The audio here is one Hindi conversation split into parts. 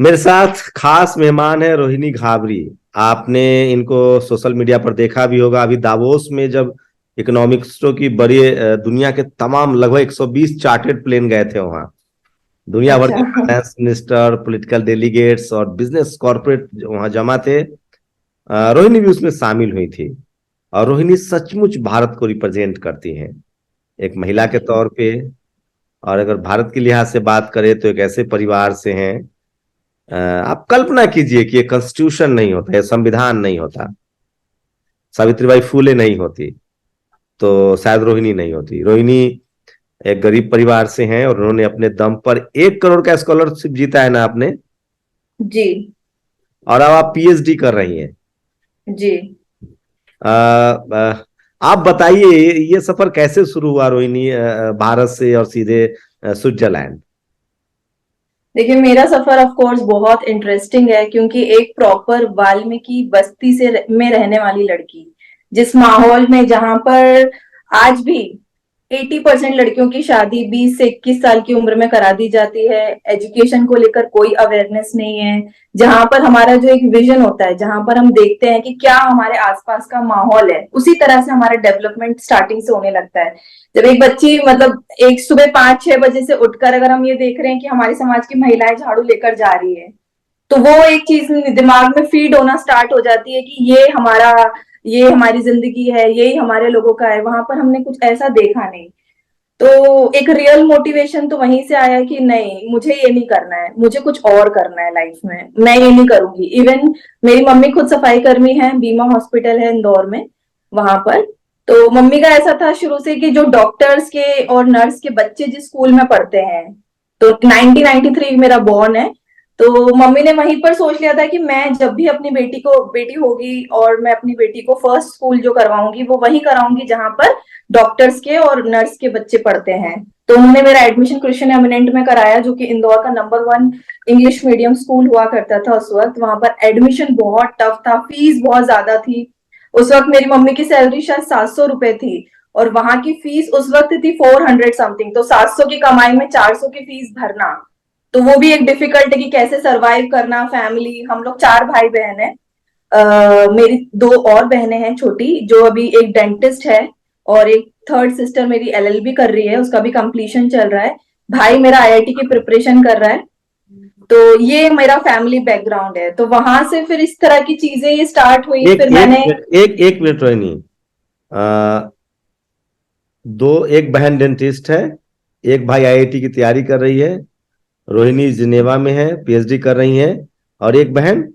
मेरे साथ खास मेहमान है रोहिणी घाबरी। आपने इनको सोशल मीडिया पर देखा भी होगा। अभी दावोस में जब इकोनॉमिक्सों की बड़ी दुनिया के तमाम लगभग 120 चार्टेड प्लेन गए थे वहां। दुनिया भर अच्छा। के फाइनेंस मिनिस्टर, पॉलिटिकल डेलीगेट्स और बिजनेस कॉर्पोरेट वहां जमा थे। रोहिणी भी उसमें शामिल हुई थी। और रोहिणी सचमुच भारत को रिप्रेजेंट करती हैं एक महिला के जी। तौर पे। और अगर भारत के लिहाज से बात करें तो एक ऐसे परिवार से हैं। आप कल्पना कीजिए कि ये कॉन्स्टिट्यूशन नहीं होता, ये संविधान नहीं होता, सावित्रीबाई फूले नहीं होती, तो शायद रोहिणी नहीं होती। रोहिणी एक गरीब परिवार से हैं और उन्होंने अपने दम पर 1 करोड़ का स्कॉलरशिप जीता है ना आपने। जी। और अब आप पीएचडी कर रही हैं। जी। अ, अ, आप बताइए ये सफर कैसे शुरू हुआ रोहिणी, भारत से और सीधे स्विट्जरलैंड। देखिए, मेरा सफर ऑफ कोर्स बहुत इंटरेस्टिंग है, क्योंकि एक प्रॉपर वाल्मीकि बस्ती से में रहने वाली लड़की, जिस माहौल में जहां पर आज भी 80% लड़कियों की शादी 20 से 21 साल की उम्र में करा दी जाती है। एजुकेशन को लेकर कोई अवेयरनेस नहीं है। जहां पर हमारा जो एक विजन होता है, जहां पर हम देखते हैं कि क्या हमारे आसपास का माहौल है, उसी तरह से हमारा डेवलपमेंट स्टार्टिंग से होने लगता है। जब एक बच्ची मतलब एक सुबह 5-6 बजे से उठकर अगर हम ये देख रहे हैं कि हमारे समाज की महिलाएं झाड़ू लेकर जा रही है, तो वो एक चीज दिमाग में फीड होना स्टार्ट हो जाती है कि ये हमारी जिंदगी है, यही हमारे लोगों का है। वहां पर हमने कुछ ऐसा देखा नहीं। तो एक रियल मोटिवेशन तो वहीं से आया कि नहीं, मुझे ये नहीं करना है, मुझे कुछ और करना है लाइफ में, मैं ये नहीं करूंगी। इवन मेरी मम्मी खुद सफाई कर्मी है, बीमा हॉस्पिटल है इंदौर में, वहां पर। तो मम्मी का ऐसा था शुरू से कि जो डॉक्टर्स के और नर्स के बच्चे जिस स्कूल में पढ़ते हैं, तो 1993 मेरा बॉर्न है। तो मम्मी ने वहीं पर सोच लिया था कि मैं जब भी अपनी बेटी होगी और मैं अपनी बेटी को फर्स्ट स्कूल जो करवाऊंगी वो वहीं कराऊंगी जहां पर डॉक्टर्स के और नर्स के बच्चे पढ़ते हैं। तो उन्होंने मेरा एडमिशन क्रिश्चियन एमिनेंट में कराया, जो कि इंदौर का नंबर 1 इंग्लिश मीडियम स्कूल हुआ करता था उस वक्त। वहां पर एडमिशन बहुत टफ था, फीस बहुत ज्यादा थी। उस वक्त मेरी मम्मी की सैलरी शायद 700 रुपए थी, और वहां की फीस उस वक्त थी 400 समथिंग। तो 700 की कमाई में 400 की फीस भरना, तो वो भी एक डिफिकल्ट है कि कैसे सरवाइव करना। फैमिली, हम लोग 4 भाई बहन हैं। मेरी 2 और बहनें हैं छोटी, जो अभी एक डेंटिस्ट है, और एक थर्ड सिस्टर मेरी एलएलबी कर रही है, उसका भी कंप्लीशन चल रहा है। भाई मेरा आईआईटी की प्रिपरेशन कर रहा है। तो ये मेरा फैमिली बैकग्राउंड है। तो वहां से फिर इस तरह की चीजें ये स्टार्ट हुई, एक फिर एक मैंने। एक एक मिनट रोहिणी। अ, दो, एक बहन डेंटिस्ट है, एक भाई आईआईटी की तैयारी कर रही है, रोहिणी जिनेवा में है, पीएचडी कर रही है, और एक बहन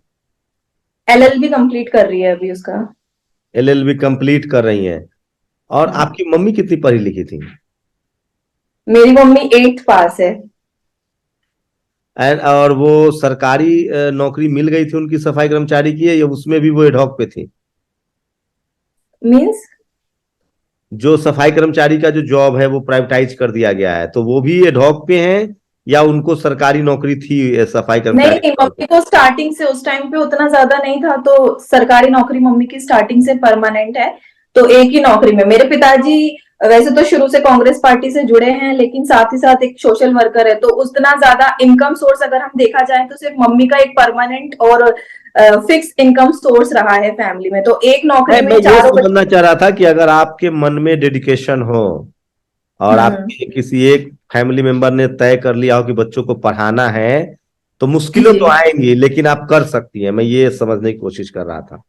एलएलबी कंप्लीट कर रही है अभी उसका। एलएलबी कंप्लीट कर रही है। और हाँ। आपकी मम्मी कितनी पढ़ी लिखी थी? मेरी मम्मी 8th पास है। और वो सरकारी नौकरी मिल गई थी उनकी सफाई कर्मचारी की है, या उसमें भी वो एडहॉक पे थी? मीन्स? जो सफाई कर्मचारी का जो जॉब है वो प्राइवेटाइज कर दिया गया है, तो वो भी एडहॉक पे हैं या उनको सरकारी नौकरी थी सफाई नहीं कर्मचारी नहीं, के तौर पे? मम्मी को स्टार्टिंग से उस टाइम पे उतना ज्यादा नहीं था, तो सरकारी नौकरी मम्मी की स्टार्टिंग से परमानेंट है। तो एक ही नौकरी में मेरे पिताजी वैसे तो शुरू से कांग्रेस पार्टी से जुड़े हैं, लेकिन साथ ही साथ एक सोशल वर्कर है। तो उतना ज्यादा इनकम सोर्स अगर हम देखा जाए तो सिर्फ मम्मी का एक परमानेंट और फिक्स इनकम सोर्स रहा है फैमिली में। तो एक मैं नौकरी मैं में ये चारों समझना बच्चे। चाह रहा था कि अगर आपके मन में डेडिकेशन हो और हम्म। आपके किसी एक फैमिली मेंबर ने तय कर लिया हो कि बच्चों को पढ़ाना है, तो मुश्किलें तो जी। आएंगी लेकिन आप कर सकती हैं। मैं ये समझने की कोशिश कर रहा था।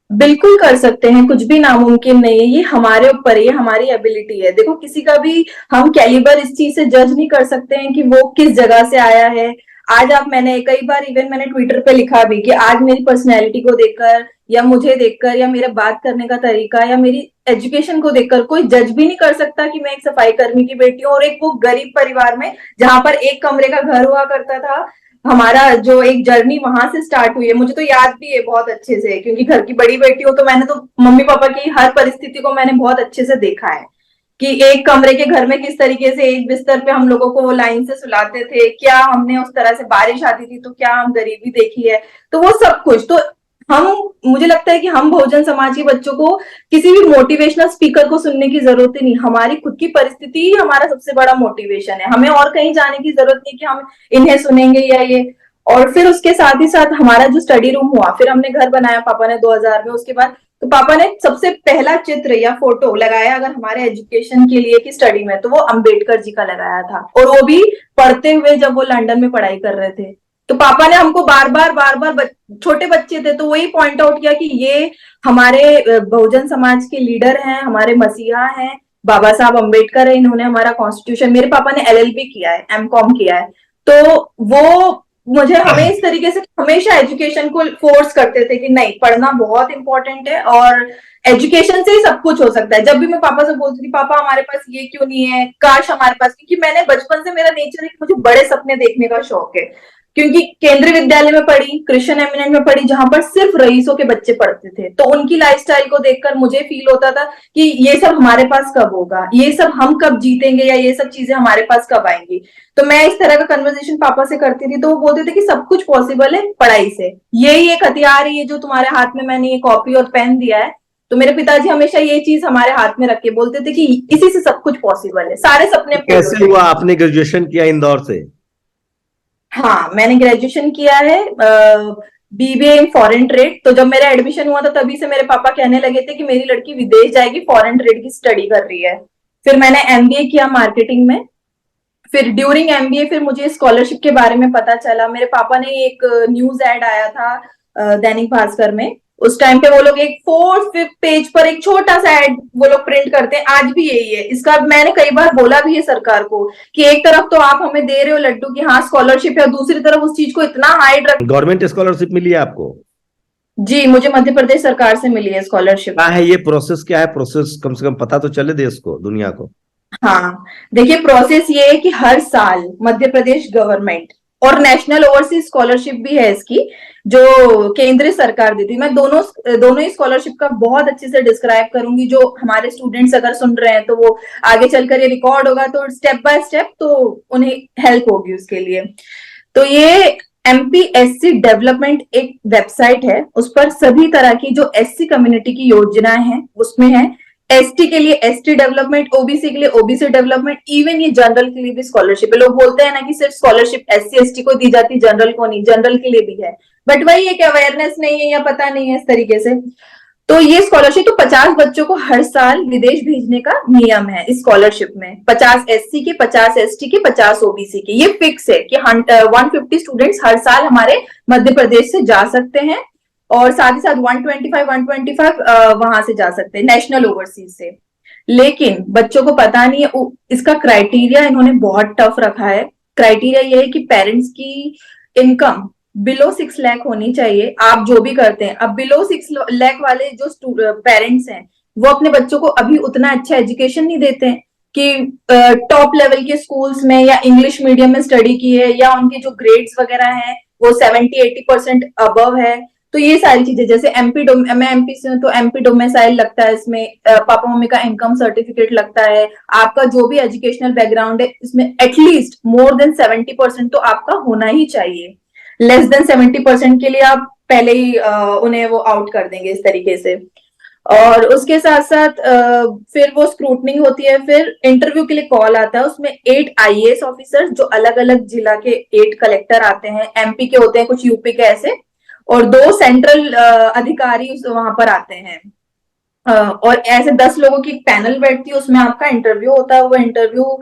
बिल्कुल कर सकते हैं, कुछ भी नामुमकिन नहीं है। ये हमारे ऊपर, ये हमारी एबिलिटी है। देखो, किसी का भी हम कैलिबर इस चीज से जज नहीं कर सकते हैं कि वो किस जगह से आया है। आज आप, मैंने कई बार इवन मैंने ट्विटर पे लिखा भी कि आज मेरी पर्सनैलिटी को देखकर या मुझे देखकर या मेरे बात करने का तरीका या मेरी एजुकेशन को देखकर कोई जज भी नहीं कर सकता कि मैं एक सफाई कर्मी की बेटी हूँ, और एक वो गरीब परिवार में जहां पर एक कमरे का घर हुआ करता था। हमारा जो एक जर्नी वहां से स्टार्ट हुई है, मुझे तो याद भी है बहुत अच्छे से, क्योंकि घर की बड़ी बेटी हूँ। तो मैंने तो मम्मी पापा की हर परिस्थिति को मैंने बहुत अच्छे से देखा है कि एक कमरे के घर में किस तरीके से एक बिस्तर पे हम लोगों को वो लाइन से सुलाते थे, क्या हमने उस तरह से बारिश आती थी तो क्या हम गरीबी देखी है। तो वो सब कुछ तो हम, मुझे लगता है कि हम बहुजन समाज के बच्चों को किसी भी मोटिवेशनल स्पीकर को सुनने की जरूरत ही नहीं। हमारी खुद की परिस्थिति ही हमारा सबसे बड़ा मोटिवेशन है। हमें और कहीं जाने की जरूरत नहीं कि हम इन्हें सुनेंगे या ये। और फिर उसके साथ ही साथ हमारा जो स्टडी रूम हुआ, फिर हमने घर बनाया पापा ने 2000 में। उसके बाद तो पापा ने सबसे पहला चित्र या फोटो लगाया अगर हमारे एजुकेशन के लिए की स्टडी में, तो वो अंबेडकर जी का लगाया था, और वो भी पढ़ते हुए जब वो लंदन में पढ़ाई कर रहे थे। तो पापा ने हमको बार बार छोटे बच्चे थे तो वही पॉइंट आउट किया कि ये हमारे बहुजन समाज के लीडर हैं, हमारे मसीहा हैं, बाबा साहब अम्बेडकर है, इन्होंने हमारा कॉन्स्टिट्यूशन, मेरे पापा ने एलएलबी किया है, एमकॉम किया है, तो वो मुझे हमें इस तरीके से हमेशा एजुकेशन को फोर्स करते थे कि नहीं, पढ़ना बहुत इंपॉर्टेंट है और एजुकेशन से ही सब कुछ हो सकता है। जब भी मैं पापा से बोलती थी पापा हमारे पास ये क्यों नहीं है, काश हमारे पास, क्योंकि मैंने बचपन से, मेरा नेचर है कि मुझे बड़े सपने देखने का शौक है, क्योंकि केंद्रीय विद्यालय में पढ़ी, क्रिश्चियन एमिनेंट में पढ़ी, जहां पर सिर्फ रईसों के बच्चे पढ़ते थे, तो उनकी लाइफस्टाइल को देखकर मुझे फील होता था कि ये सब हमारे पास कब होगा, ये सब हम कब जीतेंगे, या ये सब चीजें हमारे पास कब आएंगी। तो मैं इस तरह का कन्वर्सेशन पापा से करती थी, तो वो बोलते थे कि सब कुछ पॉसिबल है पढ़ाई से, यही एक हथियार है ये जो तुम्हारे हाथ में मैंने ये कॉपी और पेन दिया है। तो मेरे पिताजी हमेशा ये चीज हमारे हाथ में रख के बोलते थे कि इसी से सब कुछ पॉसिबल है, सारे सपने पूरे कैसे हुआ आपने ग्रेजुएशन किया इंदौर से? हाँ, मैंने ग्रेजुएशन किया है बीबीए इन फॉरेन ट्रेड। तो जब मेरा एडमिशन हुआ था तभी से मेरे पापा कहने लगे थे कि मेरी लड़की विदेश जाएगी, फॉरेन ट्रेड की स्टडी कर रही है। फिर मैंने एमबीए किया मार्केटिंग में। फिर ड्यूरिंग एमबीए फिर मुझे स्कॉलरशिप के बारे में पता चला, मेरे पापा ने एक न्यूज एड आया था दैनिक भास्कर में, उस टाइम पे वो लोग एक 4th-5th पेज पर एक छोटा सा एड वो लोग प्रिंट करते हैं, आज भी यही है। इसका मैंने कई बार बोला भी है सरकार को कि एक तरफ तो आप हमें दे रहे हो लड्डू की हाँ स्कॉलरशिप है, और दूसरी तरफ उस चीज को इतना हाइड रख। गवर्नमेंट स्कॉलरशिप मिली है आपको? जी, मुझे मध्य प्रदेश सरकार से मिली है स्कॉलरशिप। क्या है ये प्रोसेस, क्या है प्रोसेस, कम से कम पता तो चले देश को, दुनिया को। हाँ, देखिए प्रोसेस ये है कि हर साल मध्य प्रदेश गवर्नमेंट, और नेशनल ओवरसीज स्कॉलरशिप भी है इसकी, जो केंद्रीय सरकार देती है। मैं दोनों ही स्कॉलरशिप का बहुत अच्छे से डिस्क्राइब करूंगी, जो हमारे स्टूडेंट्स अगर सुन रहे हैं तो वो आगे चलकर ये रिकॉर्ड होगा तो स्टेप बाय स्टेप तो उन्हें हेल्प होगी उसके लिए। तो ये एमपीएससी डेवलपमेंट एक वेबसाइट है, उस पर सभी तरह की जो एससी कम्युनिटी की योजनाएं हैं उसमें है। एसटी के लिए एसटी डेवलपमेंट, ओबीसी के लिए ओबीसी डेवलपमेंट, इवन ये जनरल के लिए भी स्कॉलरशिप है। लोग बोलते हैं ना कि सिर्फ स्कॉलरशिप एससी एसटी को दी जाती, जनरल को नहीं, जनरल के लिए भी है, बट वही एक अवेयरनेस नहीं है या पता नहीं है इस तरीके से। तो ये स्कॉलरशिप तो 50 बच्चों को हर साल विदेश भेजने का नियम है इस स्कॉलरशिप में, 50 एससी के, 50 एसटी के, 50 ओबीसी के, ये फिक्स है कि 150 स्टूडेंट्स हर साल हमारे मध्य प्रदेश से जा सकते हैं, और साथ ही साथ 125 वहां से जा सकते हैं नेशनल ओवरसीज से। लेकिन बच्चों को पता नहीं है इसका क्राइटेरिया इन्होंने बहुत टफ रखा है। क्राइटेरिया ये है कि पेरेंट्स की इनकम बिलो 6 लाख होनी चाहिए, आप जो भी करते हैं। अब बिलो 6 लाख वाले जो पेरेंट्स हैं वो अपने बच्चों को अभी उतना अच्छा एजुकेशन नहीं देते हैं कि टॉप लेवल के स्कूल्स में या इंग्लिश मीडियम में स्टडी की है, या उनके जो ग्रेड्स वगैरह हैं वो 70-80% अबव है। तो ये सारी चीजें, जैसे मैं एमपी से हूँ तो एमपी डोमिसाइल लगता है इसमें, पापा मम्मी का इनकम सर्टिफिकेट लगता है, आपका जो भी एजुकेशनल बैकग्राउंड है इसमें एटलीस्ट मोर देन 70% तो आपका होना ही चाहिए। लेस देन 70% के लिए आप पहले ही उन्हें वो आउट कर देंगे इस तरीके से। और उसके साथ साथ फिर वो स्क्रूटनिंग होती है, फिर इंटरव्यू के लिए कॉल आता है, उसमें 8 आईएएस ऑफिसर जो अलग अलग जिला के 8 कलेक्टर आते हैं, एमपी के होते हैं कुछ, यूपी के ऐसे, और 2 सेंट्रल अधिकारी वहां पर आते हैं, और ऐसे 10 लोगों की पैनल बैठती है, उसमें आपका इंटरव्यू होता है। वो इंटरव्यू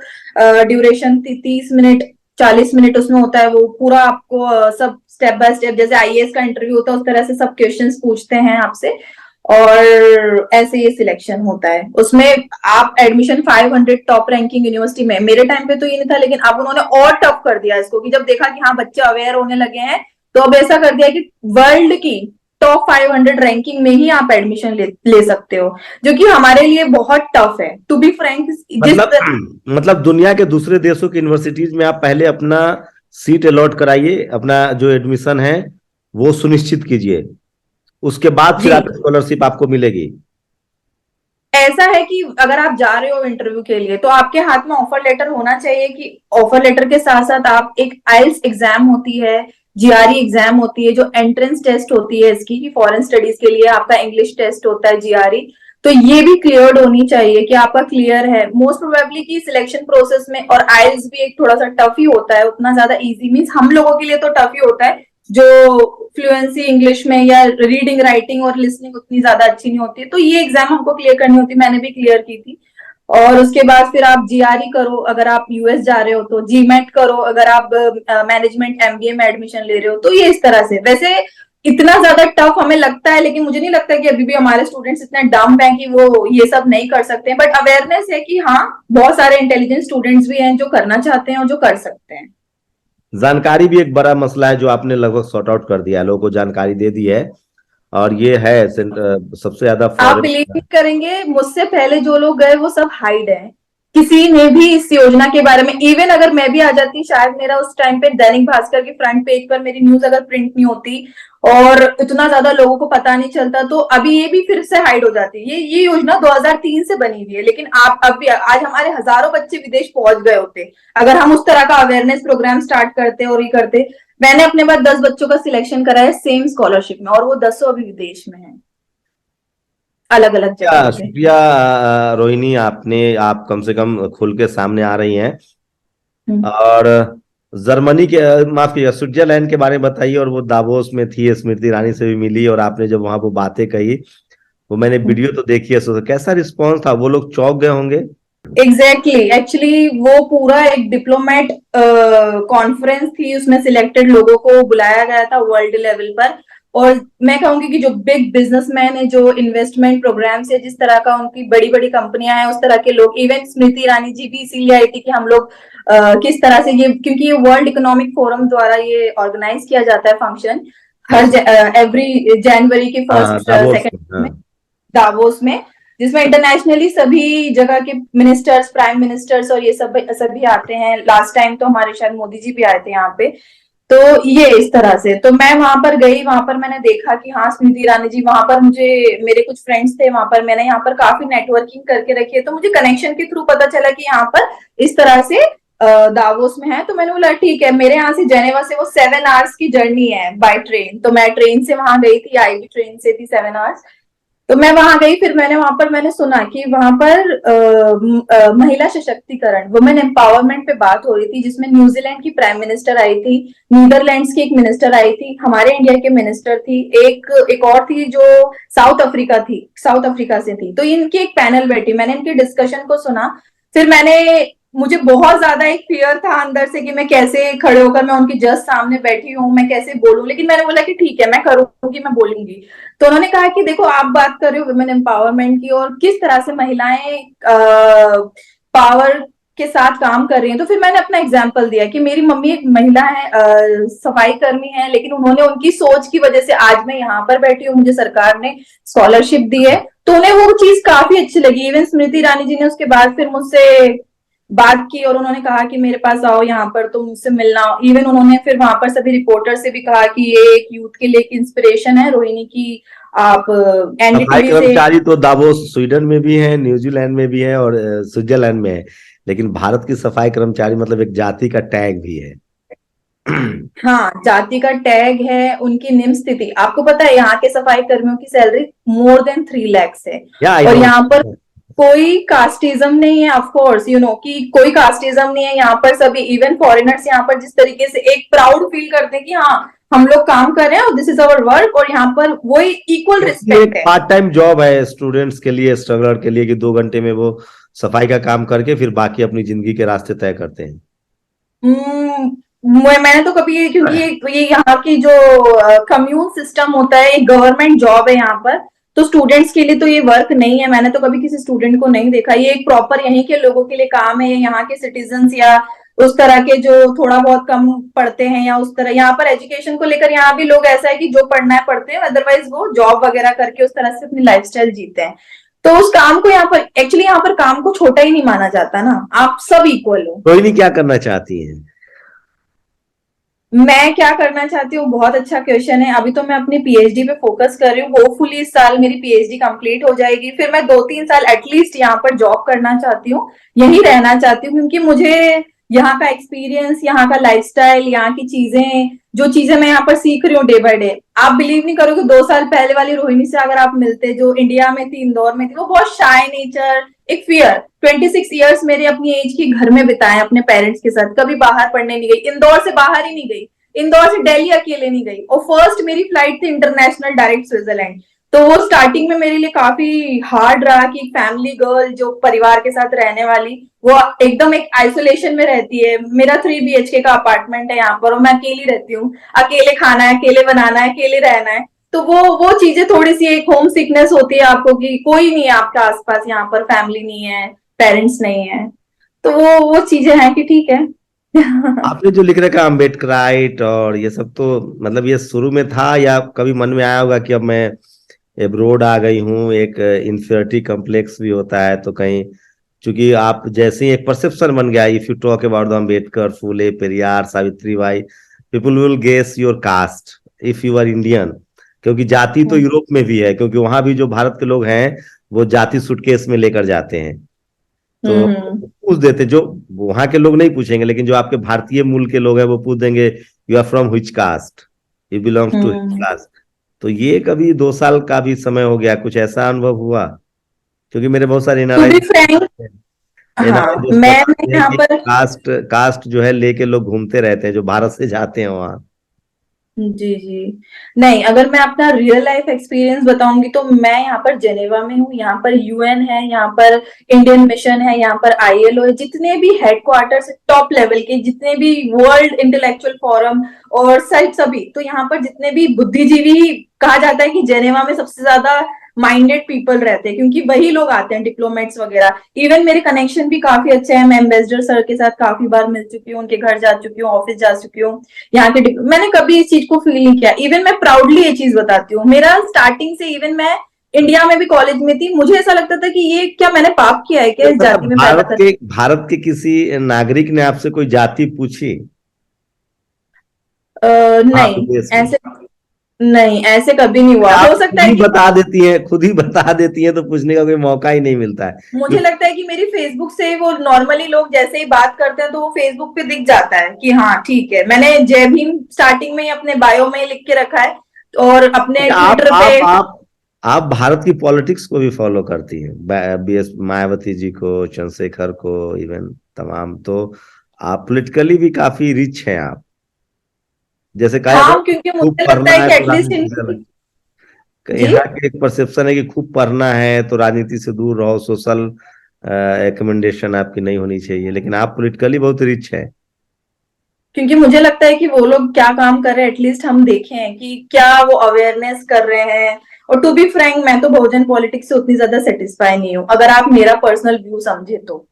ड्यूरेशन 30 मिनट 40 मिनट उसमें होता है, वो पूरा आपको सब स्टेप बाय स्टेप जैसे आईएएस का इंटरव्यू होता है उस तरह से सब क्वेश्चंस पूछते हैं आपसे, और ऐसे ये सिलेक्शन होता है। उसमें आप एडमिशन 500 टॉप रैंकिंग यूनिवर्सिटी में, मेरे टाइम पे तो ये नहीं था, लेकिन अब उन्होंने और टफ कर दिया इसको, कि जब देखा कि हाँ बच्चे अवेयर होने लगे हैं तो अब ऐसा कर दिया कि वर्ल्ड की टॉप 500 रैंकिंग में ही आप एडमिशन ले सकते हो, जो कि हमारे लिए बहुत टफ है टू बी फ्रैंक। मतलब दुनिया के दूसरे देशों की यूनिवर्सिटीज में आप पहले अपना सीट अलॉट कराइए, अपना जो एडमिशन है वो सुनिश्चित कीजिए, उसके बाद फिर आपकी स्कॉलरशिप आपको मिलेगी। ऐसा है कि अगर आप जा रहे हो इंटरव्यू के लिए तो आपके हाथ में ऑफर लेटर होना चाहिए, कि ऑफर लेटर के साथ साथ आप एक आइल्स एग्जाम होती है, जीआरई एग्जाम होती है, जो एंट्रेंस टेस्ट होती है इसकी, कि फॉरेन स्टडीज के लिए आपका इंग्लिश टेस्ट होता है जीआरई, तो ये भी क्लियर्ड होनी चाहिए कि आपका क्लियर है। मोस्ट प्रोबेबली कि सिलेक्शन प्रोसेस में, और आइल्स भी एक थोड़ा सा टफ ही होता है, उतना ज्यादा इजी मीन्स हम लोगों के लिए तो टफ ही होता है जो फ्लुएंसी इंग्लिश में या रीडिंग राइटिंग और लिसनिंग उतनी ज्यादा अच्छी नहीं होती है। तो ये एग्जाम हमको क्लियर करनी होती है, मैंने भी क्लियर की थी। और उसके बाद फिर आप जीआरई करो अगर आप यूएस जा रहे हो, तो जीमेट करो अगर आप मैनेजमेंट एमबीए में एडमिशन ले रहे हो। तो ये इस तरह से, वैसे इतना ज्यादा टफ हमें लगता है, लेकिन मुझे नहीं लगता कि अभी भी हमारे स्टूडेंट्स इतने डम्ब हैं कि वो ये सब नहीं कर सकते हैं। बट अवेयरनेस है कि हाँ, बहुत सारे इंटेलिजेंट स्टूडेंट्स भी हैं जो करना चाहते हैं और जो कर सकते हैं। जानकारी भी एक बड़ा मसला है जो आपने लगभग सॉर्ट आउट कर दिया है, लोगों को जानकारी दे दी है। और ये है सबसे ज्यादा आप फॉरेन। बिलीव नहीं करेंगे, मुझसे पहले जो लोग गए वो सब हाइड है, किसी ने भी इस योजना के बारे में, इवन अगर मैं भी आ जाती, शायद मेरा उस टाइम पे दैनिक भास्कर के फ्रंट पेज पर मेरी न्यूज अगर प्रिंट नहीं होती और इतना ज्यादा लोगों को पता नहीं चलता, तो अभी ये भी फिर से हाइड हो जाती। ये योजना 2003 से बनी हुई है, लेकिन आप अब भी, आज हमारे हजारों बच्चे विदेश पहुंच गए होते अगर हम उस तरह का अवेयरनेस प्रोग्राम स्टार्ट करते और ये करते। मैंने अपने बाद 10 बच्चों का सिलेक्शन करा है सेम स्कॉलरशिप में, और वो 10 अभी विदेश में है, अलग अलग जगह पे। शुक्रिया रोहिणी, आप कम से कम खुल के सामने आ रही हैं। और जर्मनी के, माफ कीजिएगा, स्विट्जरलैंड के बारे में बताइए। और वो दावोस में थी, स्मृति ईरानी से भी मिली, और आपने जब वहां वो बातें कही, वो मैंने वीडियो तो देखी है, तो कैसा रिस्पॉन्स था? वो लोग चौंक गए होंगे। एग्जैक्टली एक्चुअली वो पूरा एक डिप्लोमेट कॉन्फ्रेंस थी, उसमें सिलेक्टेड लोगों को बुलाया गया था वर्ल्ड लेवल पर। और मैं कहूंगी कि जो बिग बिजनेसमैन है, जो इन्वेस्टमेंट प्रोग्राम से जिस तरह का उनकी बड़ी बड़ी कंपनियां हैं, उस तरह के लोग, इवन स्मृति ईरानी जी भी इसीलिए आई थी कि हम लोग किस तरह से ये, क्योंकि ये वर्ल्ड इकोनॉमिक फोरम द्वारा ये ऑर्गेनाइज किया जाता है फंक्शन हर एवरी जनवरी के हाँ, फर्स्ट दावोस में, सेकेंड में, हाँ। दावोस में, जिसमें इंटरनेशनली सभी जगह के मिनिस्टर्स, प्राइम मिनिस्टर्स और ये सब सभी आते हैं। लास्ट टाइम तो हमारे शायद मोदी जी भी आए थे यहाँ पे। तो ये इस तरह से, तो मैं वहां पर गई, वहां पर मैंने देखा कि हाँ, स्मृति ईरानी जी वहां पर, मुझे मेरे कुछ फ्रेंड्स थे वहां पर, मैंने यहाँ पर काफी नेटवर्किंग करके रखी है, तो मुझे कनेक्शन के थ्रू पता चला कि यहाँ पर इस तरह से दावोस में है। तो मैंने बोला ठीक है, मेरे यहाँ से जेनेवा से वो 7 आवर्स की जर्नी है बाय ट्रेन, तो मैं ट्रेन से वहां गई थी, आई भी ट्रेन से थी 7 आवर्स। तो मैं वहां गई, फिर मैंने वहां पर मैंने सुना कि वहां पर महिला सशक्तिकरण, वुमेन एम्पावरमेंट पे बात हो रही थी, जिसमें न्यूजीलैंड की प्राइम मिनिस्टर आई थी, नीदरलैंड्स की एक मिनिस्टर आई थी, हमारे इंडिया के मिनिस्टर थी, एक और थी जो साउथ अफ्रीका से थी। तो इनकी एक पैनल बैठी, मैंने इनके डिस्कशन को सुना। फिर मुझे बहुत ज्यादा एक फियर था अंदर से कि मैं कैसे खड़े होकर, मैं उनके जस्ट सामने बैठी हूँ, मैं कैसे बोलूं, लेकिन मैंने बोला कि ठीक है, मैं करूंगी, मैं बोलूंगी। तो उन्होंने कहा कि देखो, आप बात कर रहे हो वुमेन एम्पावरमेंट की और किस तरह से महिलाएं पावर के साथ काम कर रही हैं। तो फिर मैंने अपना एग्जाम्पल दिया कि मेरी मम्मी एक महिला है, सफाई कर्मी है, लेकिन उन्होंने, उनकी सोच की वजह से आज मैं यहाँ पर बैठी हूँ, मुझे सरकार ने स्कॉलरशिप दी है। तो उन्हें वो चीज काफी अच्छी लगी। इवन स्मृति ईरानी जी ने उसके बाद फिर मुझसे बात की और उन्होंने कहा कि मेरे पास आओ यहाँ पर, तो मुझसे मिलना। इवन उन्होंने फिर वहां पर सभी रिपोर्टर से भी कहा कि ये एक यूथ के लिए एक इंस्पिरेशन है रोहिणी की, आप सफाई एनडीटीवी से। कर्मचारी तो दावोस स्वीडन में भी है, न्यूजीलैंड में भी है, और स्विट्जरलैंड में है। लेकिन भारत की सफाई कर्मचारी मतलब एक जाति का टैग भी है। हाँ, जाति का टैग है, उनकी निम्न स्थिति। आपको पता है यहाँ के सफाई कर्मियों की सैलरी मोर देन 3 lakhs है। या आई और नो। यहाँ पर कोई कास्टिज्म नहीं है, ऑफ कोर्स यू नो कि कोई कास्टिज्म नहीं है यहाँ पर। सभी इवन फॉरेनर्स यहाँ पर जिस तरीके से एक प्राउड फील करते हैं कि हाँ, हम लोग काम कर रहे हैं और दिस इज अवर वर्क, और यहाँ पर वही इक्वल ये रिस्पेक्ट एक है। पार्ट टाइम जॉब है स्टूडेंट्स के लिए, स्ट्रगलर के लिए, कि 2 घंटे में वो सफाई का काम करके फिर बाकी अपनी जिंदगी के रास्ते तय करते हैं। मैंने तो कभी क्योंकि ये यहाँ की जो कम्यून सिस्टम होता है, एक गवर्नमेंट जॉब है यहाँ पर, तो स्टूडेंट्स के लिए तो ये वर्क नहीं है। मैंने तो कभी किसी स्टूडेंट को नहीं देखा। ये एक प्रॉपर यहीं के लोगों के लिए काम है, यहाँ के सिटीजन्स या उस तरह के जो थोड़ा बहुत कम पढ़ते हैं, या उस तरह यहाँ पर एजुकेशन को लेकर यहाँ भी लोग ऐसा है कि जो पढ़ना है पढ़ते हैं, अदरवाइज वो जॉब वगैरह करके उस तरह से अपनी लाइफस्टाइल जीते हैं। तो उस काम को यहाँ पर एक्चुअली, यहाँ पर काम को छोटा ही नहीं माना जाता ना, आप सब इक्वल हो। रोहिणी क्या करना चाहती हैं? मैं क्या करना चाहती हूँ, बहुत अच्छा क्वेश्चन है। अभी तो मैं अपनी पीएचडी पे फोकस कर रही हूँ, होपफुली इस साल मेरी पीएचडी कंप्लीट हो जाएगी। फिर मैं 2-3 साल एटलीस्ट यहाँ पर जॉब करना चाहती हूँ, यही रहना चाहती हूँ, क्योंकि मुझे यहाँ का एक्सपीरियंस, यहाँ का लाइफस्टाइल, यहाँ की चीजें जो चीजें मैं यहाँ पर सीख रही हूँ डे बाय डे, आप बिलीव नहीं करोगे 2 साल पहले वाली रोहिणी से अगर आप मिलते, जो इंडिया में थी, इंदौर में थी, वो बहुत शाय नेचर, एक फियर। 26 ईयर्स मेरे अपनी एज की घर में बिताए अपने पेरेंट्स के साथ, कभी बाहर पढ़ने नहीं गई, इंदौर से बाहर ही नहीं गई, इंदौर से दिल्ली अकेले नहीं गई, और फर्स्ट मेरी फ्लाइट थी इंटरनेशनल डायरेक्ट स्विट्जरलैंड। तो वो स्टार्टिंग में मेरे लिए काफी हार्ड रहा कि फैमिली गर्ल जो परिवार के साथ रहने वाली, वो एकदम एक आइसोलेशन में रहती है। मेरा 3 BHK का अपार्टमेंट है यहाँ पर, और मैं अकेली रहती हूँ, अकेले खाना है, अकेले बनाना है, अकेले रहना है। तो वो चीजें थोड़ी सी एक होम सिकनेस होती है आपको कि कोई नहीं है आपके आसपास, यहाँ पर फैमिली नहीं है, पेरेंट्स नहीं है। तो वो चीजें हैं कि ठीक है। आपने जो लिख रखा अम्बेडकराइट और ये सब, तो मतलब ये शुरू में था या कभी मन में आया होगा कि अब मैं एब्रोड आ गई हूँ? एक इंफीरियरिटी कॉम्प्लेक्स भी होता है तो कहीं, क्योंकि आप जैसे ही एक परसेप्शन बन गया, if you talk about the Ambedkar, Phule, Periyar, Savitri Bai, people will guess your caste if you are Indian. क्योंकि जाति तो यूरोप में भी है, क्योंकि वहां भी जो भारत के लोग हैं वो जाति सूटकेस में लेकर जाते हैं। तो पूछ देते, जो वहां के लोग नहीं पूछेंगे, लेकिन जो आपके भारतीय मूल के लोग हैं वो पूछ देंगे, you are from which caste, you belongs to which caste. तो ये कभी 2 साल का भी समय हो गया, कुछ ऐसा अनुभव हुआ? क्योंकि मेरे बहुत सारे टू एनआरआई बी फ्रैंक, हाँ, एनआरआई दोस्त मैं बताते हैं यहाँ कि पर, कास्ट कास्ट जो है लेके लोग घूमते रहते हैं, जो भारत से जाते हैं वहां। जी जी, नहीं, अगर मैं अपना रियल लाइफ एक्सपीरियंस बताऊंगी तो मैं यहाँ पर जेनेवा में हूँ, यहाँ पर यूएन है, यहाँ पर इंडियन मिशन है, यहाँ पर ILO है, जितने भी हेडक्वार्टर्स टॉप लेवल के, जितने भी वर्ल्ड इंटेलेक्चुअल फोरम और सभी, तो यहाँ पर जितने भी बुद्धिजीवी, कहा जाता है कि जेनेवा में सबसे ज्यादा माइंडेड पीपल रहते हैं, क्योंकि वही लोग आते हैं, डिप्लोमेट्स वगैरह। इवन मेरे कनेक्शन भी काफी अच्छे हैं, मैं एम्बेसडर सर के साथ काफी बार मिल चुकी हूँ, उनके घर जा चुकी हूँ, ऑफिस जा चुकी हूँ। यहाँ के मैंने कभी इस चीज को फील नहीं किया। इवन मैं प्राउडली ये चीज बताती हूँ, मेरा स्टार्टिंग से, इवन मैं इंडिया में भी कॉलेज में थी, मुझे ऐसा लगता था कि ये क्या मैंने पाप किया है क्या इस मतलब जाति में पैदा कर। भारत के किसी नागरिक ने आपसे कोई जाति पूछी वहां नहीं, विदेश में? ऐसे नहीं, ऐसे कभी नहीं हुआ। आप हो खुद सकता है ही कि, बता देती हैं, खुद ही बता देती हैं, तो पूछने का कोई मौका ही नहीं मिलता है। मुझे लगता है कि मेरी फेसबुक से वो नॉर्मली लोग जैसे ही बात करते हैं तो वो फेसबुक पे दिख जाता है कि हाँ ठीक है, मैंने जय भीम स्टार्टिंग में ही अपने बायो में लिख के रखा है, और अपने आप ट्विटर पे। आप आप आप भारत की पॉलिटिक्स को भी फॉलो करती हैं, BS मायावती जी को, चंद्रशेखर को, इवन तमाम, तो आप पॉलिटिकली भी काफी रिच हैं आप। जैसे कहा जाता हाँ, है क्योंकि खूब मुझे लगता पढ़ना है है कि तो एटलीस्ट राजनीति से इन, जी, यहाँ के एक परसेप्शन है कि खूब पढ़ना है तो राजनीति से दूर रहो, सोशल एकमेंडेशन आपकी नहीं होनी चाहिए, लेकिन आप पॉलिटिकली बहुत रिच है। क्योंकि मुझे लगता है कि वो लोग क्या काम कर रहे हैं एटलीस्ट हम देखें कि क्या वो अवेयरनेस कर रहे हैं। और टू बी फ्रैंक, मैं तो बहुजन पॉलिटिक्स से उतनी ज्यादा सेटिस्फाई नहीं हूँ, अगर आप मेरा पर्सनल व्यू समझे तो।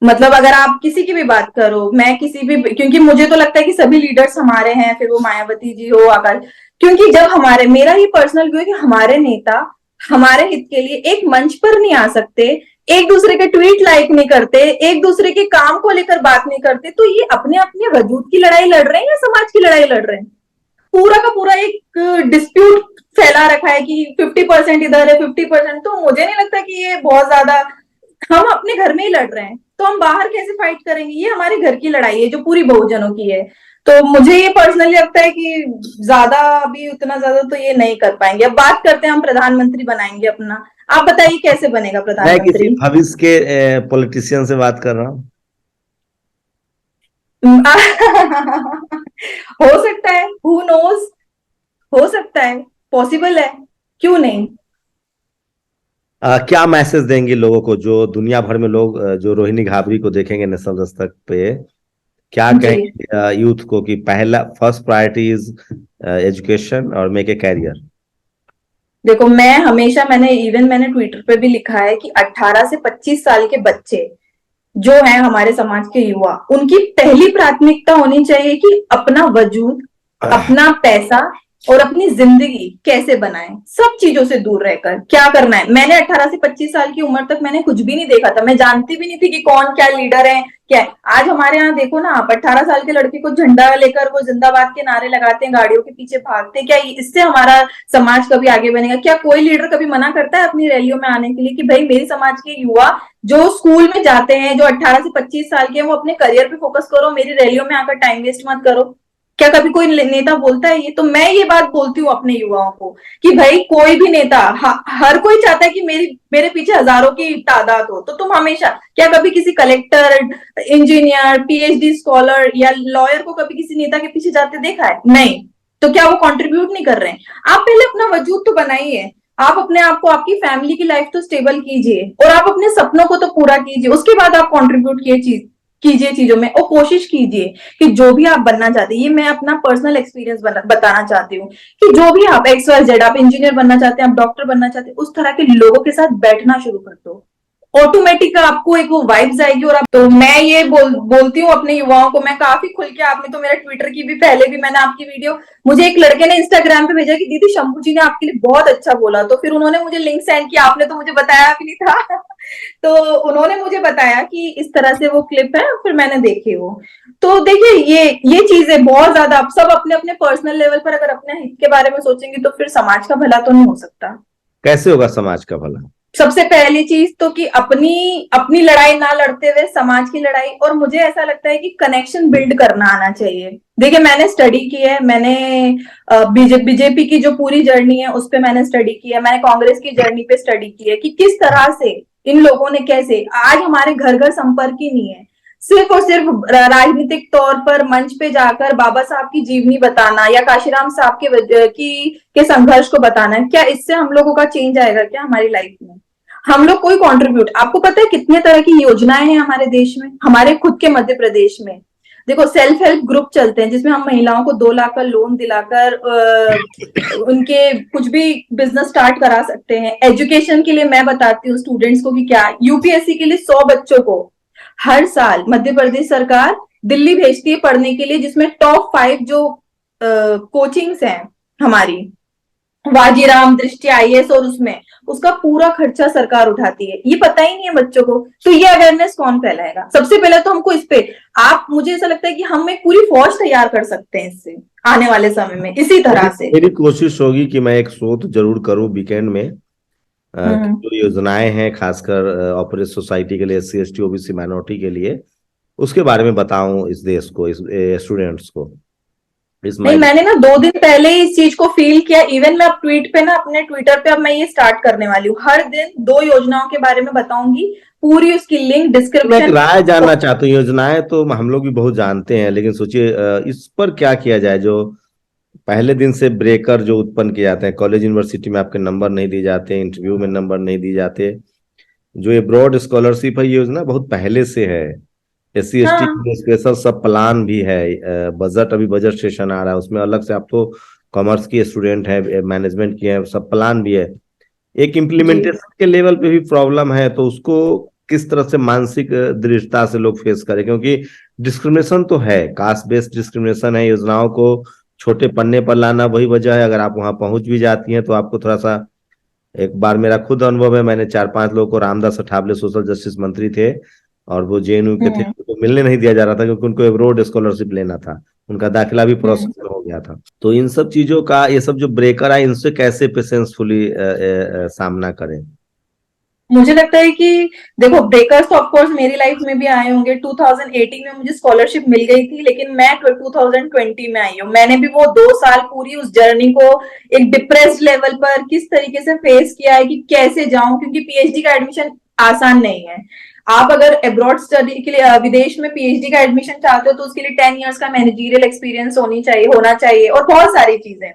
मतलब अगर आप किसी की भी बात करो, मैं किसी भी, क्योंकि मुझे तो लगता है कि सभी लीडर्स हमारे हैं, फिर वो मायावती जी हो, आकाश, क्योंकि जब हमारे, मेरा ही पर्सनल व्यू है कि हमारे नेता हमारे हित के लिए एक मंच पर नहीं आ सकते, एक दूसरे के ट्वीट लाइक नहीं करते, एक दूसरे के काम को लेकर बात नहीं करते, तो ये अपने अपने वजूद की लड़ाई लड़ रहे हैं या समाज की लड़ाई लड़ रहे हैं? पूरा का पूरा एक डिस्प्यूट फैला रखा है कि 50% इधर है, 50%, तो मुझे नहीं लगता कि ये बहुत ज्यादा, हम अपने घर में ही लड़ रहे हैं तो हम बाहर कैसे फाइट करेंगे? ये हमारे घर की लड़ाई है जो पूरी बहुजनों की है। तो मुझे ये पर्सनली लगता है कि ज्यादा अभी उतना ज्यादा तो ये नहीं कर पाएंगे। अब बात करते हैं, हम प्रधानमंत्री बनाएंगे अपना, आप बताइए कैसे बनेगा मैं किसी प्रधानमंत्री? भविष्य के पॉलिटिशियन से बात कर रहा हूँ। हो सकता है, हु नोज, हो सकता है, पॉसिबल है, क्यों नहीं। क्या मैसेज देंगे लोगों को, जो दुनिया भर में लोग जो रोहिणी घाबरी को देखेंगे नेशनल दस्तक पे, क्या जी, कहेंगे यूथ को कि पहला फर्स्ट प्रायोरिटी इज एजुकेशन और मेक ए कैरियर? देखो, मैं हमेशा, मैंने ट्विटर पे भी लिखा है कि 18 से 25 साल के बच्चे जो है हमारे समाज के युवा, उनकी पहली प्राथमिकता होनी चाहिए कि अपना वजूद, अपना पैसा और अपनी जिंदगी कैसे बनाए, सब चीजों से दूर रहकर क्या करना है। मैंने 18 से 25 साल की उम्र तक मैंने कुछ भी नहीं देखा था, मैं जानती भी नहीं थी कि कौन क्या लीडर है, क्या है। आज हमारे यहाँ देखो ना आप, 18 साल के लड़के को झंडा लेकर वो जिंदाबाद के नारे लगाते हैं, गाड़ियों के पीछे भागते हैं। क्या इससे हमारा समाज कभी आगे बनेगा? क्या कोई लीडर कभी मना करता है अपनी रैलियों में आने के लिए कि भाई मेरे समाज के युवा जो स्कूल में जाते हैं, जो 18 से 25 साल के हैं, वो अपने करियर पे फोकस करो, मेरी रैलियों में आकर टाइम वेस्ट मत करो? क्या कभी कोई नेता बोलता है ये? तो मैं ये बात बोलती हूँ अपने युवाओं को कि भाई कोई भी नेता, हर कोई चाहता है कि मेरे पीछे हजारों की तादाद हो, तो तुम हमेशा, क्या कभी किसी कलेक्टर, इंजीनियर, पीएचडी स्कॉलर या लॉयर को कभी किसी नेता के पीछे जाते देखा है? नहीं। तो क्या वो कंट्रीब्यूट नहीं कर रहे हैं? आप पहले अपना वजूद तो बनाइए, आप अपने आप को, आपकी फैमिली की लाइफ तो स्टेबल कीजिए, और आप अपने सपनों को तो पूरा कीजिए, उसके बाद आप कंट्रीब्यूट कीजिए चीजों में, और कोशिश कीजिए कि जो भी आप बनना चाहते हैं, ये मैं अपना पर्सनल एक्सपीरियंस बताना चाहती हूँ कि जो भी आप XYZ, आप इंजीनियर बनना चाहते हैं, आप डॉक्टर बनना चाहते हैं, उस तरह के लोगों के साथ बैठना शुरू कर दो। ऑटोमेटिक आपको एक वो वाइब्स आएगी। और आप, तो मैं ये बोलती हूँ अपने युवाओं को, मैं काफी खुल के, आपने तो मेरा ट्विटर की भी, पहले भी मैंने आपकी वीडियो, मुझे एक लड़के ने इंस्टाग्राम पे भेजा कि दीदी शंभू जी ने आपके लिए बहुत अच्छा बोला, तो फिर उन्होंने मुझे लिंक सेंड किया, आपने तो मुझे बताया भी नहीं था तो उन्होंने मुझे बताया कि इस तरह से वो क्लिप है, फिर मैंने देखी वो। तो देखिए, ये चीजें बहुत ज्यादा, आप सब अपने अपने पर्सनल लेवल पर अगर अपने हित के बारे में सोचेंगे तो फिर समाज का भला तो नहीं हो सकता। कैसे होगा समाज का भला? सबसे पहली चीज तो कि अपनी अपनी लड़ाई ना लड़ते हुए समाज की लड़ाई, और मुझे ऐसा लगता है कि कनेक्शन बिल्ड करना आना चाहिए। देखिए, मैंने स्टडी की है, मैंने बीजेपी की जो पूरी जर्नी है उस पर मैंने स्टडी की है, मैंने कांग्रेस की जर्नी पे स्टडी की है कि किस तरह से इन लोगों ने, कैसे आज हमारे घर घर संपर्क ही नहीं है, सिर्फ और सिर्फ राजनीतिक तौर पर मंच पे जाकर बाबा साहब की जीवनी बताना या काशीराम साहब के संघर्ष को बताना है, क्या इससे हम लोगों का चेंज आएगा क्या हमारी लाइफ में? हम लोग कोई कंट्रीब्यूट, आपको पता है कितने तरह की योजनाएं हैं हमारे देश में, हमारे खुद के मध्य प्रदेश में। देखो, सेल्फ हेल्प ग्रुप चलते हैं जिसमें हम महिलाओं को 2 लाख का लोन दिलाकर उनके कुछ भी बिजनेस स्टार्ट करा सकते हैं। एजुकेशन के लिए मैं बताती हूँ स्टूडेंट्स को कि क्या, यूपीएससी के लिए 100 बच्चों को हर साल मध्य प्रदेश सरकार दिल्ली भेजती है पढ़ने के लिए, जिसमें टॉप 5 जो कोचिंग्स हैं हमारी, वाजीराम, दृष्टि, आईएएस, और उसमें उसका पूरा खर्चा सरकार उठाती है। ये पता ही नहीं है बच्चों को, तो ये अवेयरनेस कौन फैलाएगा? सबसे पहले तो हमको इस पे, आप, मुझे ऐसा लगता है कि हम एक पूरी फौज तैयार कर सकते हैं इससे आने वाले समय में, इसी तरह से। मेरी कोशिश होगी कि मैं एक शो तो जरूर करूं वीकेंड में, कि जो योजनाएं हैं खासकर ऑपरेट सोसाइटी के लिए, SC ST OBC माइनॉरिटी के लिए, उसके बारे में बताऊं इस देश को, इस स्टूडेंट्स को, इस नहीं, मैंने ना 2 दिन पहले ही इस चीज को फील किया। इवन मैं अब ट्वीट पे ना, अपने ट्विटर पे अब मैं ये स्टार्ट करने वाली हूँ, हर दिन 2 योजनाओं के बारे में बताऊंगी, पूरी उसकी लिंक मैं एक डिस्क्रिप्शन। राय जानना चाहता हूँ। योजनाएं तो हम लोग भी बहुत जानते हैं, लेकिन सोचिए इस पर क्या किया जाए। जो पहले दिन से ब्रेकर जो उत्पन्न किए जाते हैं, कॉलेज यूनिवर्सिटी में आपके नंबर नहीं दिए जाते, इंटरव्यू में नंबर नहीं दिए जाते, जो ये ब्रॉड स्कॉलरशिप है, ये योजना बहुत पहले से है। SC ST के हाँ, लिए स्पेशल सब प्लान भी है। बजट, अभी बजट सेशन आ रहा है, उसमें अलग से, आप तो कॉमर्स की स्टूडेंट है, मैनेजमेंट की है, सब प्लान भी है। एक जी। इम्प्लीमेंटेशन के लेवल पे भी प्रॉब्लम है, तो उसको किस तरह से मानसिक दृढ़ता से लोग फेस करें, क्योंकि डिस्क्रिमिनेशन तो है, कास्ट बेस्ड डिस्क्रिमिनेशन है। योजनाओं को छोटे पन्ने पर लाना वही वजह है। अगर आप वहां पहुंच भी जाती हैं तो आपको थोड़ा सा, एक बार मेरा खुद अनुभव है, मैंने 4-5 लोगों को, रामदास अठावले सोशल जस्टिस मंत्री थे, और वो JNU के थे, हम्म। उनको मिलने नहीं दिया जा रहा था क्योंकि उनको एब्रोड स्कॉलरशिप लेना था, उनका दाखिला भी हम्म। प्रोसेस में हो गया था। तो इन सब चीजों का, ये सब जो ब्रेकर है, इनसे कैसे पेशेंसफुली सामना करें? मुझे लगता है कि देखो, ब्रेकर्स तो ऑफकोर्स मेरी लाइफ में भी आए होंगे। 2018 में मुझे स्कॉलरशिप मिल गई थी, लेकिन मैं 2020 में आई हूँ। मैंने भी वो 2 साल पूरी उस जर्नी को एक डिप्रेस्ड लेवल पर किस तरीके से फेस किया है कि कैसे जाऊं, क्योंकि पीएचडी का एडमिशन आसान नहीं है। आप अगर अब्रॉड स्टडी के लिए, विदेश में पीएचडी का एडमिशन चाहते हो, तो उसके लिए 10 years का मैनेजरियल एक्सपीरियंस होना चाहिए, और बहुत सारी चीजें।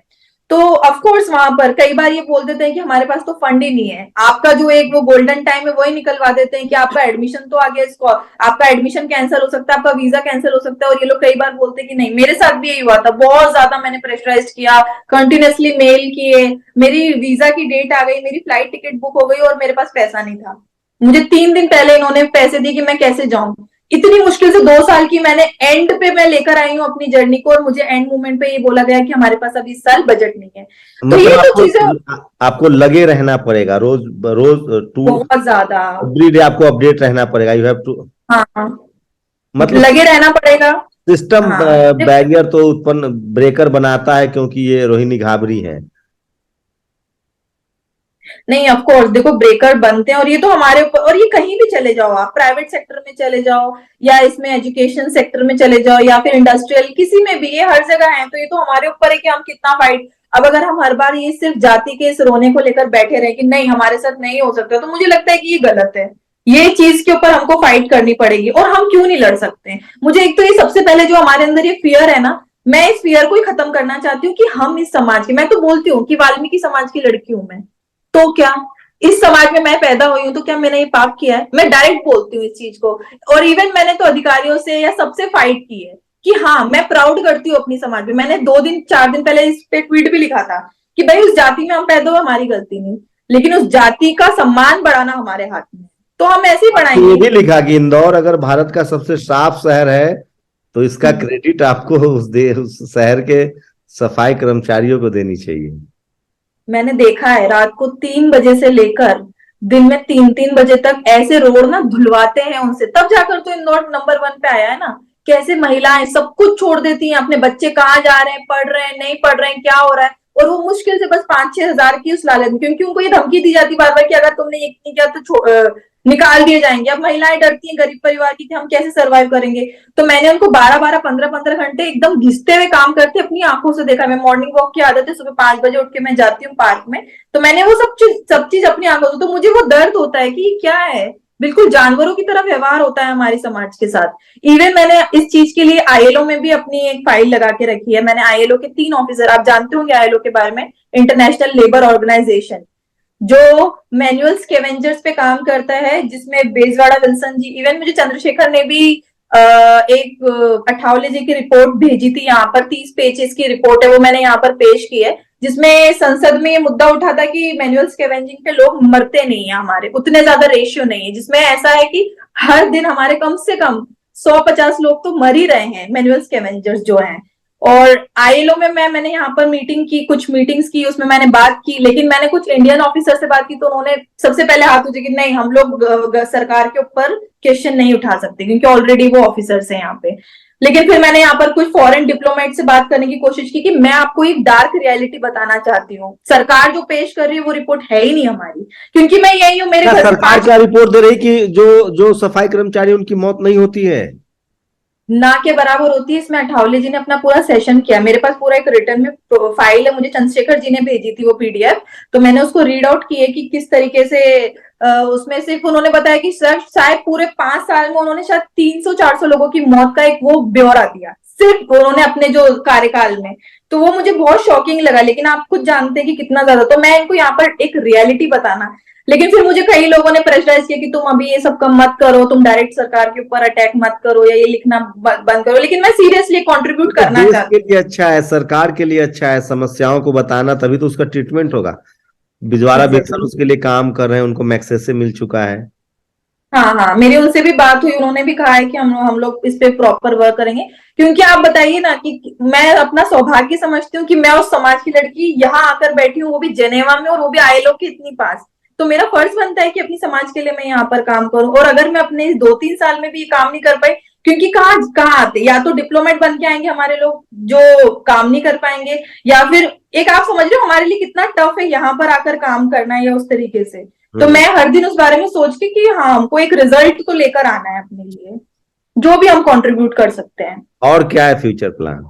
तो ऑफ कोर्स वहां पर कई बार ये बोल देते हैं कि हमारे पास तो फंड ही नहीं है। आपका जो एक वो गोल्डन टाइम है वही निकलवा देते हैं कि आपका एडमिशन तो आ गया, आपका एडमिशन कैंसिल हो सकता है, आपका वीजा कैंसिल हो सकता है। और ये लोग कई बार बोलते हैं कि नहीं, मेरे साथ भी यही हुआ था, बहुत ज्यादा मैंने प्रेशराइज किया, कंटिन्यूअसली मेल किए, मेरी वीजा की डेट आ गई, मेरी फ्लाइट टिकट बुक हो गई, और मेरे पास पैसा नहीं था। मुझे 3 दिन पहले इन्होंने पैसे दिए कि मैं कैसे जाऊं। इतनी मुश्किल से 2 साल की मैंने एंड पे मैं लेकर आई हूँ अपनी जर्नी को, और मुझे एंड मोमेंट पे ये बोला गया कि हमारे पास अभी इस साल बजट नहीं है। तो मतलब ये तो आपको चीजें आपको लगे रहना पड़ेगा, रोज रोज टू बहुत ज्यादा, एवरी डे आपको अपडेट रहना पड़ेगा, यू हैव टू, हाँ, मतलब लगे रहना पड़ेगा। सिस्टम हाँ, बैरियर तो उत्पन्न, ब्रेकर बनाता है, क्योंकि ये रोहिणी घाबरी है। नहीं, ऑफ कोर्स देखो ब्रेकर बनते हैं, और ये तो हमारे ऊपर, और ये कहीं भी चले जाओ, आप प्राइवेट सेक्टर में चले जाओ या इसमें एजुकेशन सेक्टर में चले जाओ या फिर इंडस्ट्रियल, किसी में भी ये हर जगह है। तो ये तो हमारे ऊपर है कि हम कितना फाइट। अब अगर हम हर बार ये सिर्फ जाति के इस रोने को लेकर बैठे रहे कि नहीं हमारे साथ नहीं हो सकता, तो मुझे लगता है कि ये गलत है। ये चीज के ऊपर हमको फाइट करनी पड़ेगी, और हम क्यों नहीं लड़ सकते। मुझे एक तो ये सबसे पहले जो हमारे अंदर ये फियर है ना, मैं इस फियर को ही खत्म करना चाहती हूँ कि हम इस समाज के, मैं तो बोलती हूँ कि वाल्मीकि समाज की लड़की हूं मैं, तो क्या इस समाज में मैं पैदा हुई हूं, तो क्या मैंने ये पाप किया है? मैं डायरेक्ट बोलती हूँ इस चीज को। और इवन मैंने तो अधिकारियों से या सबसे फाइट की है कि हाँ मैं प्राउड करती हूँ अपनी समाज में। मैंने 2 दिन 4 दिन पहले इस पे ट्वीट भी लिखा था कि भाई उस जाति में हम पैदा हुए हमारी गलती नहीं, लेकिन उस जाति का सम्मान बढ़ाना हमारे हाथ में है, तो हम ऐसे ही ये बढ़ाएंगे। भी लिखा कि इंदौर अगर भारत का सबसे साफ शहर है तो इसका हम्म। क्रेडिट आपको उस शहर के सफाई कर्मचारियों को देनी चाहिए। मैंने देखा है रात को 3 बजे से लेकर दिन में 3-3 बजे तक ऐसे रोड ना धुलवाते हैं उनसे, तब जाकर तो इंदौर नंबर 1 पे आया है ना। कैसे महिलाएं सब कुछ छोड़ देती हैं, अपने बच्चे कहाँ जा रहे हैं, पढ़ रहे हैं नहीं पढ़ रहे हैं, क्या हो रहा है, और वो मुश्किल से बस 5-6 हजार की उस लागत में, क्योंकि उनको ये धमकी दी जाती बार बार कि अगर तुमने ये नहीं किया तो निकाल दिए जाएंगे। अब महिलाएं डरती हैं गरीब परिवार की कि हम कैसे सर्वाइव करेंगे। तो मैंने उनको 12-12 15-15 घंटे एकदम घिसते हुए काम करते अपनी आंखों से देखा। मैं मॉर्निंग वॉक की आदत है, सुबह 5 बजे उठ के मैं जाती हूँ पार्क में, तो मैंने वो सब चीज अपनी आंखों से, तो मुझे वो दर्द होता है कि क्या है, बिल्कुल जानवरों की तरह व्यवहार होता है हमारे समाज के साथ। इवन मैंने इस चीज के लिए आईएलओ में भी अपनी एक फाइल लगा के रखी है। मैंने आईएलओ के 3 ऑफिसर, आप जानते होंगे आईएलओ के बारे में, इंटरनेशनल लेबर ऑर्गेनाइजेशन, जो मैनुअल स्केवेंजर्स पे काम करता है, जिसमें बेजवाड़ा विल्सन जी, इवन मुझे चंद्रशेखर ने भी एक अठावले जी की रिपोर्ट भेजी थी यहाँ पर, 30 पेजेस की रिपोर्ट है वो, मैंने यहाँ पर पेश की है, जिसमें संसद में ये मुद्दा उठा था कि मैनुअल स्केवेंजिंग पे लोग मरते नहीं है, हमारे उतने ज्यादा रेशियो नहीं है, जिसमें ऐसा है कि हर दिन हमारे कम से कम 150 लोग तो मर ही रहे हैं मैनुअल स्केवेंजर्स जो हैं। और आईएलओ में मैंने यहाँ पर मीटिंग की, कुछ मीटिंग्स की, उसमें मैंने बात की, लेकिन मैंने कुछ इंडियन ऑफिसर से बात की तो उन्होंने सबसे पहले हाथ उठे कि नहीं हम लोग सरकार के ऊपर क्वेश्चन नहीं उठा सकते, क्योंकि ऑलरेडी वो ऑफिसर्स हैं यहाँ पे। लेकिन फिर मैंने यहाँ पर कुछ फॉरेन डिप्लोमेट से बात करने की कोशिश की कि मैं आपको एक डार्क रियलिटी बताना चाहती हूँ, सरकार जो पेश कर रही है वो रिपोर्ट है ही नहीं हमारी, क्योंकि मैं यही हूँ, मेरे क्या घर से सरकार 5 क्या रिपोर्ट दे रही कि जो जो सफाई कर्मचारी उनकी मौत नहीं होती है? ना के बराबर होती है। इसमें अठावले जी ने अपना पूरा सेशन किया, मेरे पास पूरा एक रिटर्न में फाइल है, मुझे चंद्रशेखर जी ने भेजी थी वो पीडीएफ, तो मैंने उसको रीड आउट की है कि किस तरीके से उसमें सिर्फ उन्होंने बताया कि सर शायद पूरे 5 साल में उन्होंने शायद 300-400 लोगों की मौत का एक वो ब्यौरा दिया, सिर्फ उन्होंने अपने जो कार्यकाल में। तो वो मुझे बहुत शॉकिंग लगा, लेकिन आप खुद जानते हैं कि कितना ज्यादा, तो मैं इनको यहाँ पर एक रियलिटी बताना। लेकिन फिर मुझे कई लोगों ने प्रेशराइज किया कि तुम अभी ये सब कम मत करो, तुम डायरेक्ट सरकार के ऊपर अटैक मत करो या ये लिखना बंद करो, लेकिन मैं सीरियसली कंट्रीब्यूट तो करना देश चाहती के हूँ। लिए अच्छा है, सरकार के लिए अच्छा है, समस्याओं को बताना, तभी तो उसका ट्रीटमेंट होगा। Bijwada Wilson exactly. उसके लिए काम कर रहे हैं, उनको मैक्सेस से मिल चुका है। हाँ हाँ, मेरी उनसे भी बात हुई, उन्होंने भी कहा है कि हम लोग इस पे प्रॉपर वर्क करेंगे। क्योंकि आप बताइए ना कि मैं अपना सौभाग्य समझती हूँ कि मैं उस समाज की लड़की यहाँ आकर बैठी हूँ, वो भी जेनेवा में, और वो भी आईएलओ के इतनी पास। तो मेरा फर्ज बनता है कि अपनी समाज के लिए मैं यहाँ पर काम करूँ, और अगर मैं अपने इस 2-3 साल में भी ये काम नहीं कर पाई, क्योंकि कहाँ कहाँ आते, या तो डिप्लोमेट बन के आएंगे हमारे लोग जो काम नहीं कर पाएंगे, या फिर एक आप समझ रहे हो हमारे लिए कितना टफ है यहाँ पर आकर काम करना या उस तरीके से। तो हम्म। मैं हर दिन उस बारे में सोच के कि हाँ हमको एक रिजल्ट तो लेकर आना है अपने लिए, जो भी हम कंट्रीब्यूट कर सकते हैं। और क्या है फ्यूचर प्लान?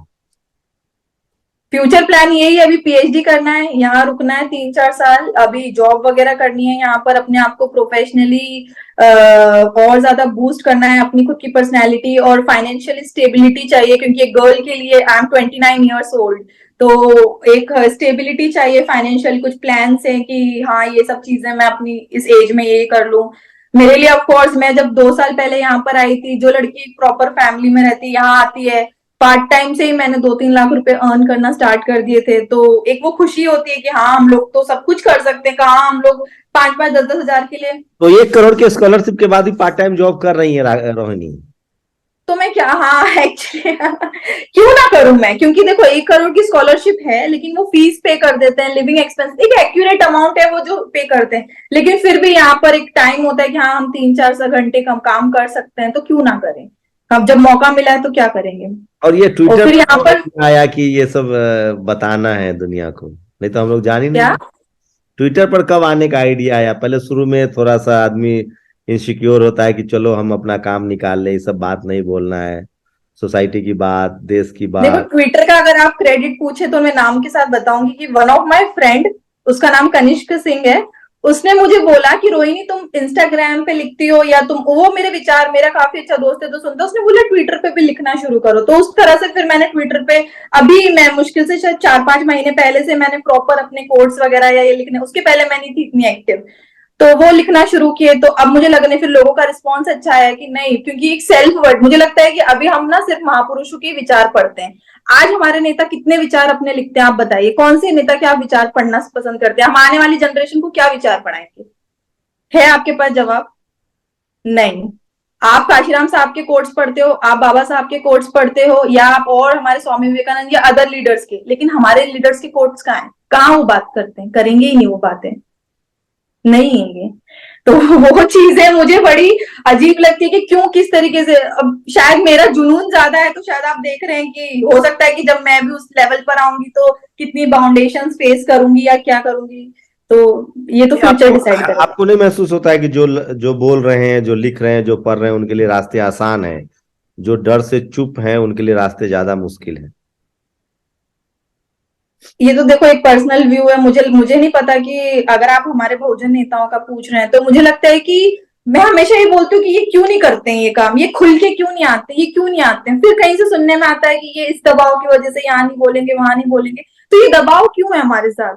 फ्यूचर प्लान यही है, अभी पीएचडी करना है, यहाँ रुकना है 3-4 साल, अभी जॉब वगैरह करनी है यहाँ पर, अपने आप को प्रोफेशनली और ज्यादा बूस्ट करना है, अपनी खुद की पर्सनैलिटी और फाइनेंशियल स्टेबिलिटी चाहिए, क्योंकि एक गर्ल के लिए, आई एम 29 years old, तो एक स्टेबिलिटी चाहिए फाइनेंशियल, कुछ प्लान है कि हाँ ये सब चीजें मैं अपनी इस एज में ये कर लूं। मेरे लिए ऑफ कोर्स, मैं जब 2 साल पहले यहाँ पर आई थी, जो लड़की प्रॉपर फैमिली में रहती यहाँ आती है, पार्ट टाइम से ही मैंने 2-3 लाख रुपए अर्न करना स्टार्ट कर दिए थे, तो एक वो खुशी होती है कि हाँ हम लोग तो सब कुछ कर सकते हैं, कहाँ हम लोग 5-5 10-10 हजार के लिए। तो 1 करोड़ के स्कॉलरशिप के बाद भी पार्ट टाइम जॉब कर रही है रोहिणी? तो मैं क्या, हाँ एक्चुअली क्यों ना करूं मैं, क्योंकि देखो 1 करोड़ की स्कॉलरशिप है, लेकिन वो फीस पे कर देते हैं, लिविंग एक्सपेंस एक एक्यूरेट अमाउंट है वो जो पे करते हैं, लेकिन फिर भी यहाँ पर एक टाइम होता है कि हाँ हम 3-4 घंटे कम काम कर सकते हैं, तो क्यों ना करें। अब जब मौका मिला है तो क्या करेंगे। और ये और ट्विटर फिर यहाँ पर पर आया कि ये सब बताना है दुनिया को, नहीं तो हम लोग जान ही नहीं क्या, रहे। ट्विटर पर कब आने का आइडिया आया? पहले शुरू में थोड़ा सा आदमी इनसिक्योर होता है कि चलो हम अपना काम निकाल ले, ये सब बात नहीं बोलना है, सोसाइटी की बात, देश की देखो, बात। ट्विटर का अगर आप क्रेडिट पूछे तो मैं नाम के साथ बताऊंगी कि वन ऑफ माय फ्रेंड, उसका नाम कनिष्क सिंह है, उसने मुझे बोला कि रोहिणी तुम इंस्टाग्राम पे लिखती हो या तुम, वो मेरे विचार, मेरा काफी अच्छा दोस्त है तो सुनता, उसने बोला ट्विटर पे भी लिखना शुरू करो। तो उस तरह से फिर मैंने ट्विटर पे, अभी मैं मुश्किल से शायद 4-5 महीने पहले से मैंने प्रॉपर अपने कोट्स वगैरह या ये लिखने, उसके पहले मैं नहीं थी इतनी एक्टिव, तो वो लिखना शुरू किए। तो अब मुझे लगने, फिर लोगों का रिस्पॉन्स अच्छा आया कि नहीं, क्योंकि एक सेल्फ वर्ड, मुझे लगता है कि अभी हम ना सिर्फ महापुरुषों के विचार पढ़ते हैं। आज हमारे नेता कितने विचार अपने लिखते हैं, आप बताइए कौन से नेता के आप विचार पढ़ना पसंद करते हैं? हम आने वाली जनरेशन को क्या विचार पढ़ाएंगे? है आपके पास जवाब? नहीं। आप काशीराम साहब के कोट्स पढ़ते हो, आप बाबा साहब के कोट्स पढ़ते हो, या आप और हमारे स्वामी विवेकानंद या अदर लीडर्स के, लेकिन हमारे लीडर्स के कोट्स कहाँ हैं? कहाँ वो बात करते हैं? करेंगे ही नहीं वो बातें, नहीं है। तो वो चीजें मुझे बड़ी अजीब लगती है कि क्यों, किस तरीके से। अब शायद मेरा जुनून ज्यादा है, तो शायद आप देख रहे हैं कि हो सकता है कि जब मैं भी उस लेवल पर आऊंगी तो कितनी बाउंडेशन फेस करूंगी या क्या करूंगी, तो ये तो नहीं, फ्यूचर आपको डिसाइड करेगा। आपको नहीं महसूस होता है कि जो जो बोल रहे हैं, जो लिख रहे हैं, जो पढ़ रहे हैं, उनके लिए रास्ते आसान हैं, जो डर से चुप हैं उनके लिए रास्ते ज्यादा मुश्किल हैं? ये तो देखो एक पर्सनल व्यू है, मुझे मुझे नहीं पता कि अगर आप हमारे बहुजन नेताओं का पूछ रहे हैं तो मुझे लगता है कि मैं हमेशा ये बोलती हूँ कि ये क्यों नहीं करते हैं ये काम, ये खुल के क्यों नहीं आते, ये क्यों नहीं आते हैं? फिर कहीं से सुनने में आता है कि ये इस दबाव की वजह से यहाँ नहीं बोलेंगे, वहां नहीं बोलेंगे। तो ये दबाव क्यों है हमारे साथ?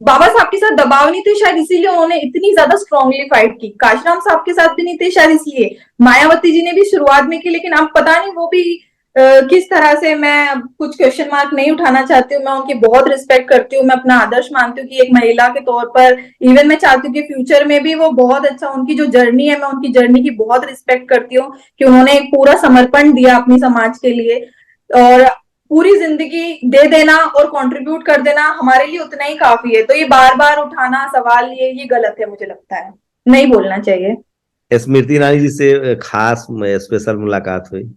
बाबा साहब के साथ दबाव नहीं थे शायद, इसीलिए उन्होंने इतनी ज्यादा स्ट्रांगली फाइट की। काशीराम साहब के साथ भी नहीं थे शायद, इसलिए। मायावती जी ने भी शुरुआत में की, लेकिन अब पता नहीं वो भी किस तरह से, मैं कुछ क्वेश्चन मार्क नहीं उठाना चाहती हूँ, मैं उनकी बहुत रिस्पेक्ट करती हूँ, मैं अपना आदर्श मानती हूँ कि एक महिला के तौर पर इवन मैं चाहती हूँ कि फ्यूचर में भी वो बहुत अच्छा, उनकी जो जर्नी है, मैं उनकी जर्नी की बहुत रिस्पेक्ट करती हूँ कि उन्होंने एक पूरा समर्पण दिया अपनी समाज के लिए। और पूरी जिंदगी दे देना और कंट्रीब्यूट कर देना हमारे लिए उतना ही काफी है। तो ये बार बार उठाना सवाल, ये गलत है, मुझे लगता है नहीं बोलना चाहिए। स्मृति ईरानी जी से खास स्पेशल मुलाकात हुई?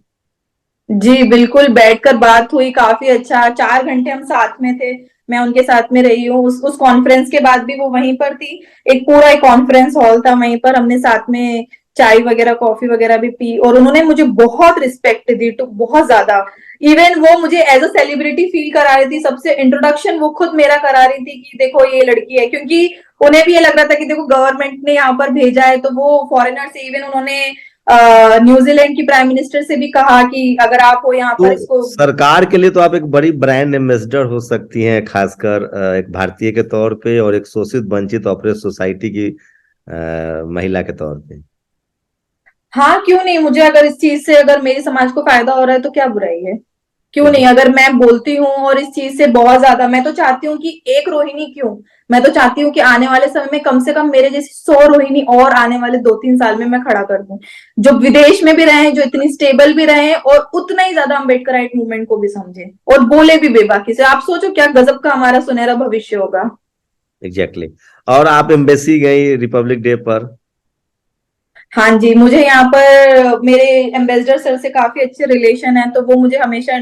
जी बिल्कुल, बैठकर बात हुई, काफी अच्छा, 4 घंटे हम साथ में थे, मैं उनके साथ में रही हूँ। उस कॉन्फ्रेंस के बाद भी वो वहीं पर थी, एक पूरा एक कॉन्फ्रेंस हॉल था वहीं पर, हमने साथ में चाय वगैरह कॉफी वगैरह भी पी, और उन्होंने मुझे बहुत रिस्पेक्ट दी, तो बहुत ज्यादा। इवन वो मुझे एज अ सेलिब्रिटी फील करा रही थी, सबसे इंट्रोडक्शन वो खुद मेरा करा रही थी कि देखो ये लड़की है, क्योंकि उन्हें भी ये लग रहा था कि देखो गवर्नमेंट ने यहाँ पर भेजा है, तो वो फॉरेनर से, इवन उन्होंने न्यूजीलैंड की प्राइम मिनिस्टर से भी कहा कि अगर आप हो यहाँ पर तो इसको। सरकार के लिए तो आप एक बड़ी ब्रांड एम्बेसडर हो सकती हैं, खासकर एक भारतीय के तौर पे और एक शोषित वंचित ऑपरेट सोसाइटी की महिला के तौर पे। हाँ क्यों नहीं, मुझे अगर इस चीज से, अगर मेरे समाज को फायदा हो रहा है तो क्या बुराई है? क्यों नहीं, अगर मैं बोलती हूँ और इस चीज से बहुत ज्यादा, मैं तो चाहती हूँ कि एक रोहिणी क्यों, मैं तो चाहती हूँ कि आने वाले समय में कम से कम मेरे जैसी 100 रोहिणी और आने वाले 2-3 साल में मैं खड़ा कर दूं, जो विदेश में भी रहे, जो इतनी स्टेबल भी रहे और उतना ही ज्यादा अम्बेडकराइट मूवमेंट को भी समझे और बोले भी बेबाकी से। आप सोचो क्या गजब का हमारा सुनहरा भविष्य होगा। एग्जैक्टली और आप एम्बेसी गई रिपब्लिक डे पर? हाँ जी, मुझे यहाँ पर मेरे एम्बेसडर सर से काफी अच्छे रिलेशन है, तो वो मुझे हमेशा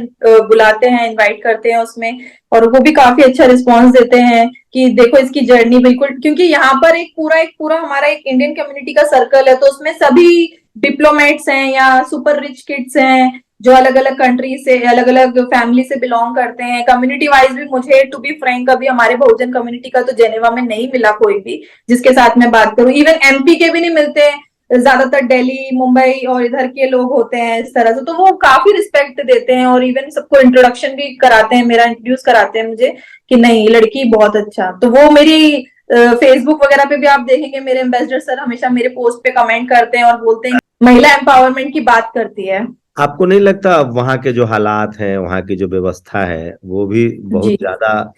बुलाते हैं, इनवाइट करते हैं उसमें, और वो भी काफी अच्छा रिस्पांस देते हैं कि देखो इसकी जर्नी बिल्कुल, क्योंकि यहाँ पर एक पूरा हमारा एक इंडियन कम्युनिटी का सर्कल है, तो उसमें सभी डिप्लोमेट्स हैं या सुपर रिच किड्स हैं जो अलग अलग कंट्री से, अलग अलग फैमिली से बिलोंग करते हैं। कम्युनिटी वाइज भी मुझे, टू बी फ्रैंक, अभी हमारे बहुजन कम्युनिटी का तो जेनेवा में नहीं मिला कोई भी जिसके साथ मैं बात करूं, इवन एमपी के भी नहीं मिलते हैं, ज्यादातर दिल्ली मुंबई और इधर के लोग होते हैं इस तरह से, तो वो काफी रिस्पेक्ट देते हैं और इवन सबको इंट्रोडक्शन भी कराते हैं, मेरा इंट्रोड्यूस कराते हैं मुझे कि नहीं लड़की बहुत अच्छा। तो वो मेरी फेसबुक वगैरह पे भी आप देखेंगे मेरे एम्बेसडर सर हमेशा मेरे पोस्ट पे कमेंट करते हैं और बोलते हैं महिला एम्पावरमेंट की बात करती है। आपको नहीं लगता वहाँ के जो हालात हैं, वहाँ की जो व्यवस्था है, वो भी बहुत जी ज्यादा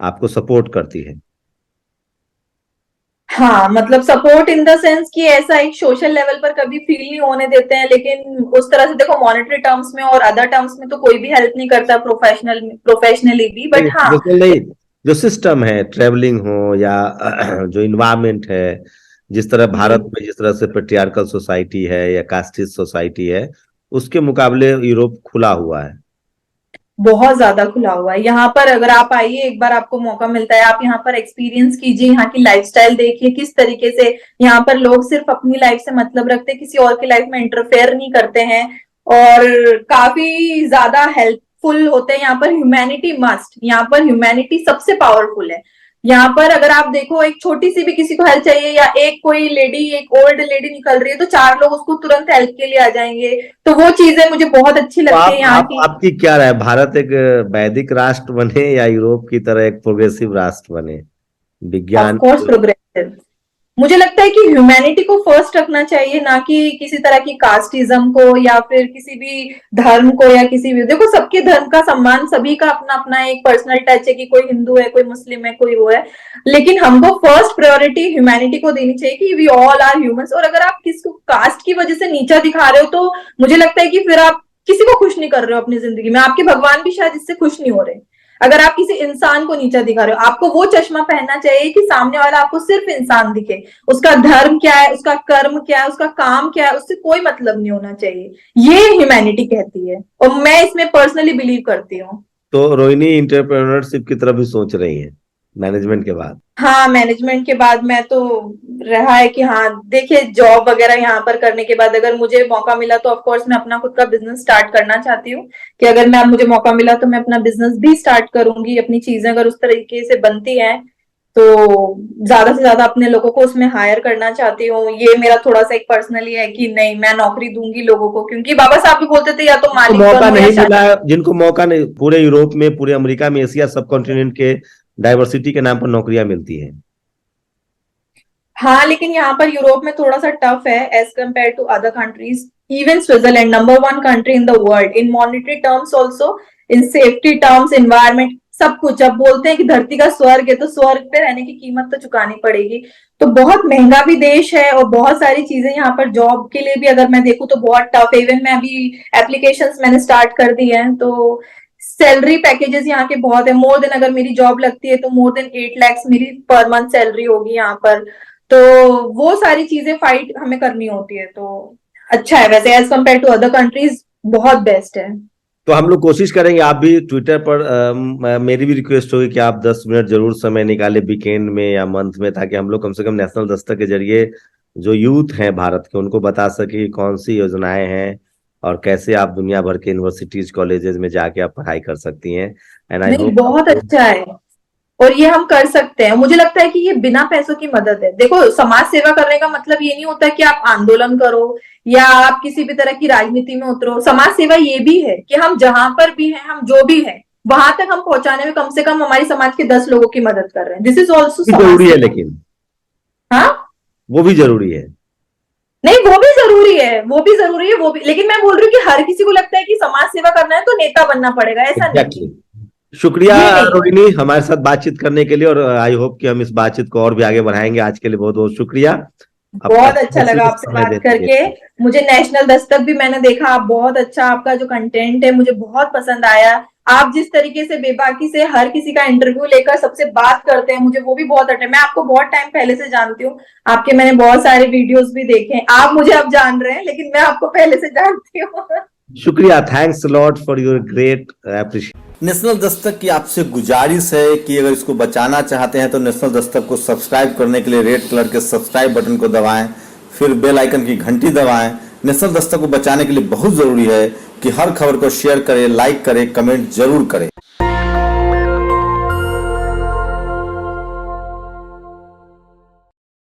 आपको सपोर्ट करती है? हाँ, मतलब सपोर्ट इन द सेंस कि ऐसा एक सोशल लेवल पर कभी फील नहीं होने देते हैं, लेकिन उस तरह से देखो मॉनेटरी टर्म्स में और अदर टर्म्स में तो कोई भी हेल्प नहीं करता, प्रोफेशनली भी, बट हाँ। जैसे नहीं, जो सिस्टम है, ट्रेवलिंग हो या जो इन्वायरमेंट है, जिस तरह जी भारत में जिस तरह से पेट्रियार्कल सोसाइटी है या कास्टिस्ट सोसाइटी है, उसके मुकाबले यूरोप खुला हुआ है। बहुत ज्यादा खुला हुआ है यहाँ पर। अगर आप आइए, एक बार आपको मौका मिलता है, आप यहाँ पर एक्सपीरियंस कीजिए, यहाँ की लाइफस्टाइल देखिए किस तरीके से यहाँ पर लोग सिर्फ अपनी लाइफ से मतलब रखते हैं, किसी और की लाइफ में इंटरफेयर नहीं करते हैं, और काफी ज्यादा हेल्पफुल होते हैं। यहाँ पर ह्यूमैनिटी मस्ट, यहाँ पर ह्यूमैनिटी सबसे पावरफुल है। यहाँ पर अगर आप देखो, एक छोटी सी भी किसी को हेल्प चाहिए, या एक कोई लेडी, एक ओल्ड लेडी निकल रही है, तो 4 लोग उसको तुरंत हेल्प के लिए आ जाएंगे। तो वो चीजें मुझे बहुत अच्छी तो लगती है यहाँ की। आपकी क्या राय, भारत एक वैदिक राष्ट्र बने या यूरोप की तरह एक प्रोग्रेसिव राष्ट्र बने ऑफ विज्ञान? Course progressive. मुझे लगता है कि ह्यूमैनिटी को फर्स्ट रखना चाहिए, ना कि किसी तरह की कास्टिज्म को, या फिर किसी भी धर्म को, या किसी भी, देखो सबके धर्म का सम्मान, सभी का अपना अपना एक पर्सनल टच है, कि कोई हिंदू है, कोई मुस्लिम है, कोई वो है, लेकिन हमको फर्स्ट प्रायोरिटी ह्यूमैनिटी को देनी चाहिए कि वी ऑल आर ह्यूमंस। और अगर आप किसी को कास्ट की वजह से नीचा दिखा रहे हो, तो मुझे लगता है कि फिर आप किसी को खुश नहीं कर रहे हो अपनी जिंदगी में, आपके भगवान भी शायद इससे खुश नहीं हो रहे। अगर आप किसी इंसान को नीचा दिखा रहे हो, आपको वो चश्मा पहनना चाहिए कि सामने वाला आपको सिर्फ इंसान दिखे, उसका धर्म क्या है, उसका कर्म क्या है, उसका काम क्या है, उससे कोई मतलब नहीं होना चाहिए। ये ह्यूमैनिटी कहती है, और मैं इसमें पर्सनली बिलीव करती हूँ। तो रोहिणी इंटरप्रेन्योरशिप की तरफ भी सोच रही है मैनेजमेंट के बाद? हाँ, मैनेजमेंट के बाद मैं तो रहा है कि हाँ देखिए, जॉब वगैरह यहाँ पर करने के बाद अगर मुझे मौका मिला तो ऑफ कोर्स मैं अपना खुद का बिजनेस स्टार्ट करना चाहती हूँ, कि अगर मैं मुझे मौका मिला तो मैं अपना बिजनेस भी स्टार्ट करूंगी। अपनी चीजें अगर उस तरीके से बनती हैं तो ज्यादा से ज्यादा अपने लोगों को उसमें हायर करना चाहती हूँ। ये मेरा थोड़ा सा एक पर्सनली है कि नहीं, मैं नौकरी दूंगी लोगों को, क्योंकि बाबा साहब भी बोलते थे या तो मालिक मौका बनो या नहीं मिला, शासक। जिनको मौका नहीं, पूरे यूरोप में, पूरे अमेरिका में, एशिया सब कॉन्टिनेंट के डाइवर्सिटी के नाम पर नौकरियां मिलती हैं। हाँ, लेकिन यहाँ पर यूरोप में थोड़ा सा टफ है as compare to other countries. Even Switzerland, number 1 country in the world in monetary terms also, in safety terms, environment, सब कुछ। जब बोलते हैं कि धरती का स्वर्ग है, तो स्वर्ग पे रहने की कीमत तो चुकानी पड़ेगी। तो बहुत महंगा भी देश है, और बहुत सारी चीजें यहाँ पर जॉब के लिए भी अगर मैं देखूँ तो बहुत टफ है। इवन मैं अभी एप्लीकेशंस मैंने स्टार्ट कर दी हैं, तो सैलरी पैकेजेस यहाँ के बहुत है। मोर देन, अगर मेरी जॉब लगती है तो मोर देन 8 lakhs मेरी पर मंथ सैलरी होगी यहाँ पर। तो वो सारी चीजें फाइट हमें करनी होती है। तो अच्छा है वैसे, as compare to other countries बहुत बेस्ट है। तो हम लोग कोशिश करेंगे, आप भी ट्विटर पर मेरी भी रिक्वेस्ट होगी कि आप 10 मिनट जरूर समय निकालें वीकेंड में या मंथ में, ताकि हम लोग कम से कम नेशनल दस्तक के जरिए जो यूथ हैं भारत के, उनको बता सके कि कौन सी योजनाएं हैं और कैसे आप दुनिया भर के यूनिवर्सिटीज कॉलेजेस में जाके आप पढ़ाई कर सकती हैं। एंड आई नहीं, होप बहुत आपको। अच्छा है, और ये हम कर सकते हैं। मुझे लगता है कि ये बिना पैसों की मदद है। देखो, समाज सेवा करने का मतलब ये नहीं होता कि आप आंदोलन करो या आप किसी भी तरह की राजनीति में उतरो। समाज सेवा ये भी है कि हम जहां पर भी हैं, हम जो भी हैं, वहां तक हम पहुंचाने में कम से कम हमारी समाज के 10 लोगों की मदद कर रहे हैं। दिस इज ऑल्सो भी समाज जरूरी है, सेवा। लेकिन हाँ, वो भी जरूरी है। नहीं, वो भी जरूरी है, वो भी जरूरी है, वो भी, लेकिन मैं बोल रही हूँ कि हर किसी को लगता है कि समाज सेवा करना है तो नेता बनना पड़ेगा, ऐसा नहीं है। एग्जैक्टली। शुक्रिया ये नहीं है। रोहिणी हमारे साथ बातचीत करने के लिए, और आई होप कि हम इस बातचीत को और भी आगे बढ़ाएंगे। आज के लिए बहुत बहुत शुक्रिया आपका बहुत अच्छा लगा आपसे समय बात देने के करके। लिए। मुझे नेशनल दस्तक भी मैंने देखा, आप बहुत अच्छा, आपका जो कंटेंट है मुझे बहुत पसंद आया। आप जिस तरीके से बेबाकी से हर किसी का इंटरव्यू लेकर सबसे बात करते हैं, मुझे वो भी बहुत अच्छा। मैं आपको बहुत टाइम पहले से जानती हूँ, आपके मैंने बहुत सारे वीडियोस भी देखे हैं। आप मुझे अब जान रहे हैं, लेकिन मैं आपको पहले से जानती हूँ। शुक्रिया, thanks lot for your great appreciation. National Dastak की आपसे गुजारिश है कि अगर इसको बचाना चाहते हैं तो नेशनल दस्तक को सब्सक्राइब करने के लिए रेड कलर के सब्सक्राइब बटन को दबाएं, फिर बेल आइकन की घंटी दबाएं। नेशनल दस्तक को बचाने के लिए बहुत जरूरी है कि हर खबर को शेयर करें, लाइक करें, कमेंट जरूर करें।